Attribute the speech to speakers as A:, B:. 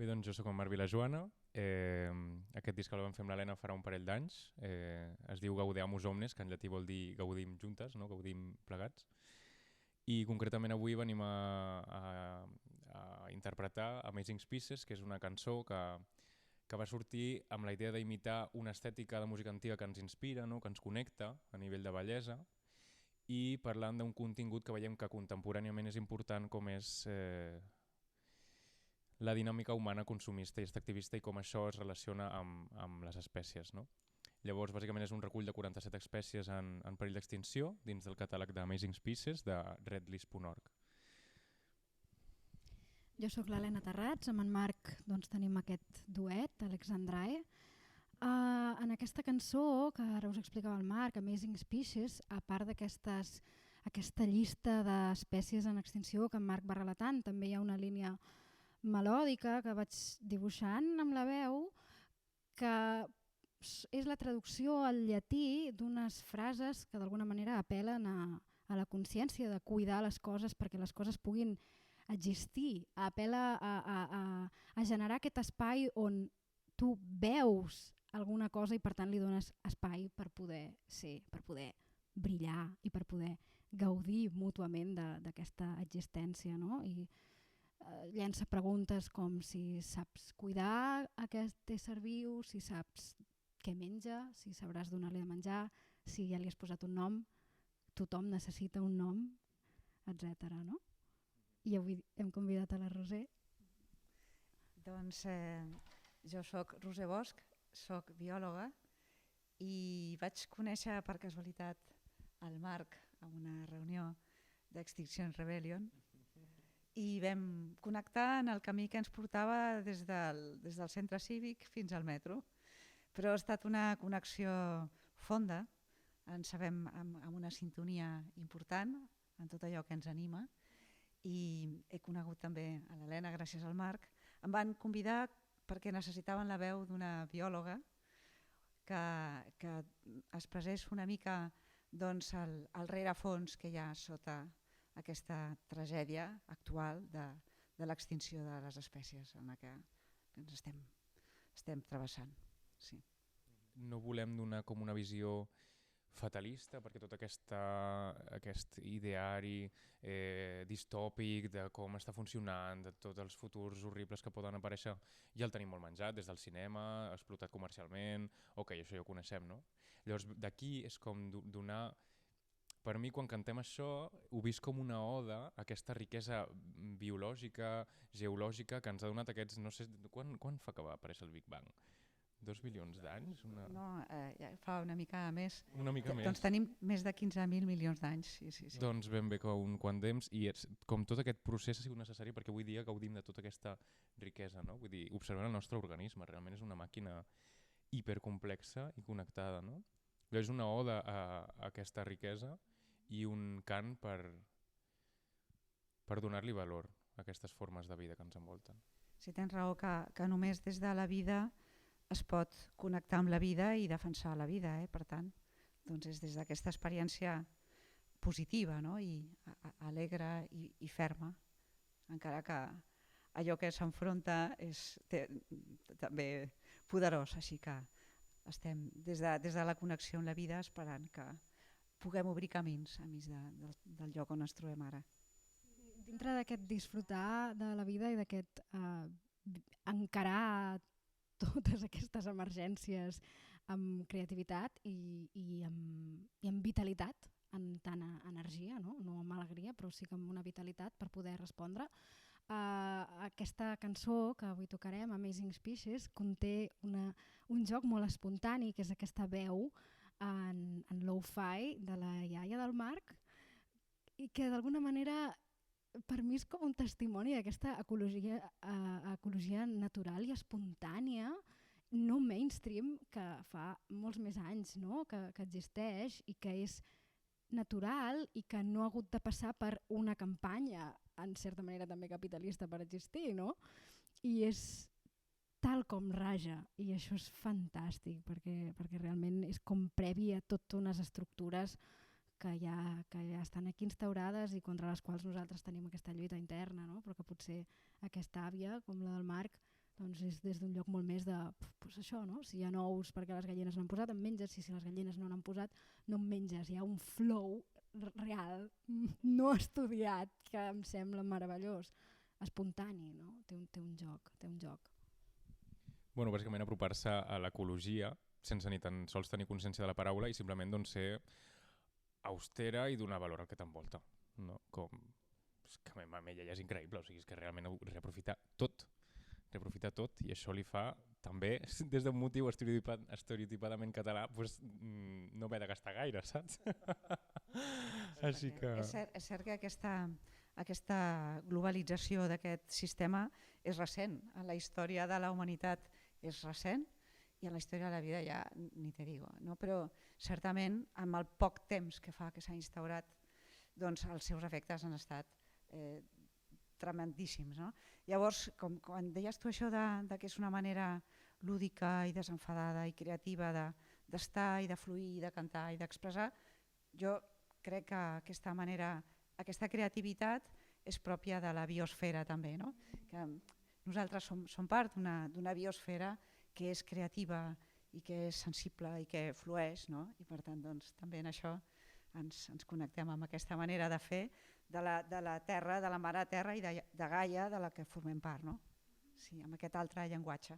A: Bé, doncs jo sóc en Marc Vilajoana. Aquest disc el vam fer amb l'Helena farà un parell d'anys. Es diu Gaudeamus Omnes, que en llatí vol dir gaudim juntes, no? Gaudim plegats. I concretament avui venim a interpretar Amazing Pieces, que és una cançó que va sortir amb la idea d'imitar una estètica de música antiga que ens inspira, no? Que ens connecta a nivell de bellesa, i parlant d'un contingut que veiem que contemporàniament és important, com és la dinàmica humana consumista i extractivista i com això es relaciona amb les espècies, no? Llavors, bàsicament és un recull de 47 espècies en perill d'extinció dins del catàleg d'Amazing Species de redlist.org.
B: Jo sóc l'Helena Terrats, amb en Marc tenim aquest duet, Alexandrae. En aquesta cançó, que ara us explicava el Marc, Amazing Species, a part d'aquesta llista d'espècies en extinció que en Marc va relatant, també hi ha una línia melòdica que vaig dibuixant amb la veu, que és la traducció al llatí d'unes frases que d'alguna manera apel·len a la consciència de cuidar les coses perquè les coses puguin existir, apel·la a generar aquest espai on tu veus alguna cosa i per tant li dones espai per poder ser, per poder brillar i per poder gaudir mútuament d'aquesta existència, no? I llença preguntes com si saps cuidar aquest ésser viu, si saps què menja, si sabràs donar-li de menjar, si ja li has posat un nom, tothom necessita un nom, etc. No? I avui hem convidat a la Roser.
C: Doncs jo sóc Roser Bosch, sóc biòloga i vaig conèixer per casualitat el Marc a una reunió d'Extinction Rebellion i vam connectar en el camí que ens portava des del centre cívic fins al metro. Però ha estat una connexió fonda, ens sabem amb una sintonia important en tot allò que ens anima i he conegut també a l'Helena gràcies al Marc. Em van convidar perquè necessitaven la veu d'una biòloga que expressés una mica doncs, el rerefons que hi ha sota aquesta tragèdia actual de l'extinció de les espècies en la que ens estem travessant. Sí.
A: No volem donar com una visió fatalista perquè tot aquest ideari distòpic de com està funcionant, de tots els futurs horribles que poden aparèixer, ja el tenim molt menjat des del cinema, explotat comercialment, ok, això ja ho coneixem, no? Llavors d'aquí és com donar... Per mi, quan cantem això, ho vist com una oda a aquesta riquesa biològica, geològica, que ens ha donat aquests... No sé, quan fa que va aparèixer el Big Bang? 2 milions d'anys?
C: No, ja fa una mica més.
A: Una mica més.
C: Doncs tenim més de 15.000 milions d'anys. Sí.
A: Doncs ben bé que un quant temps, i com tot aquest procés ha sigut necessari perquè avui dia gaudim de tota aquesta riquesa, no? Vull dir, observant el nostre organisme, realment és una màquina hipercomplexa i connectada, no? És una oda a aquesta riquesa i un cant per donar-li valor a aquestes formes de vida que ens envolten.
C: Sí, tens raó que només des de la vida es pot connectar amb la vida i defensar la vida, per tant, doncs és des d'aquesta experiència positiva, no? I alegre i ferma, encara que allò que s'enfronta és també poderós, així que estem des de la connexió amb la vida esperant que puguem obrir camins a mig del lloc on ens trobem ara.
B: Dintre d'aquest disfrutar de la vida i d'aquest encarar totes aquestes emergències amb creativitat i amb vitalitat, amb tanta energia, no amb alegria, però sí que amb una vitalitat per poder respondre. Aquesta cançó que avui tocarem, Amazing Species, conté un joc molt espontani, que és aquesta veu en lo-fi de la iaia del Marc, i que d'alguna manera per mi és com un testimoni d'aquesta ecologia natural i espontània, no mainstream, que fa molts més anys, no? que existeix i que és natural i que no ha hagut de passar per una campanya, en certa manera també capitalista, per existir, no? I és tal com raja, i això és fantàstic perquè realment és com previ a totes unes estructures que ja estan aquí instaurades i contra les quals nosaltres tenim aquesta lluita interna, no? Però que potser aquesta àvia, com la del Marc, doncs és des d'un lloc molt més de pues això, no? Si hi ha ous perquè les gallines no han posat, en menges, si les gallines no n'han posat, no en menges. Hi ha un flow real, no estudiat, que em sembla meravellós, espontani, no? Té un joc.
A: Bueno, bàsicament apropar-se a l'ecologia sense ni tan sols tenir consciència de la paraula i simplement doncs, ser austera i donar valor al que t'envolta. No? És que a mi ella és increïble, o sigui, és que realment reaprofita tot i això li fa també, des d'un motiu estereotipadament català, pues, no haver de gastar gaire, saps? Així que...
C: És cert que aquesta globalització d'aquest sistema és recent. En la història de la humanitat és recent i en la història de la vida ja ni te digo. No? Però certament amb el poc temps que fa que s'ha instaurat, doncs els seus efectes han estat tremendíssims. No? Llavors, quan deies tu això de que és una manera lúdica i desenfadada i creativa d'estar i de fluir i de cantar i d'expressar, jo crec que aquesta creativitat és pròpia de la biosfera també. No? Que nosaltres som part d'una biosfera que és creativa i que és sensible i que flueix, no? I per tant doncs, també en això ens connectem amb aquesta manera de fer de la terra, de la mare terra i de Gaia de la que formem part, no? Sí, amb aquest altre llenguatge.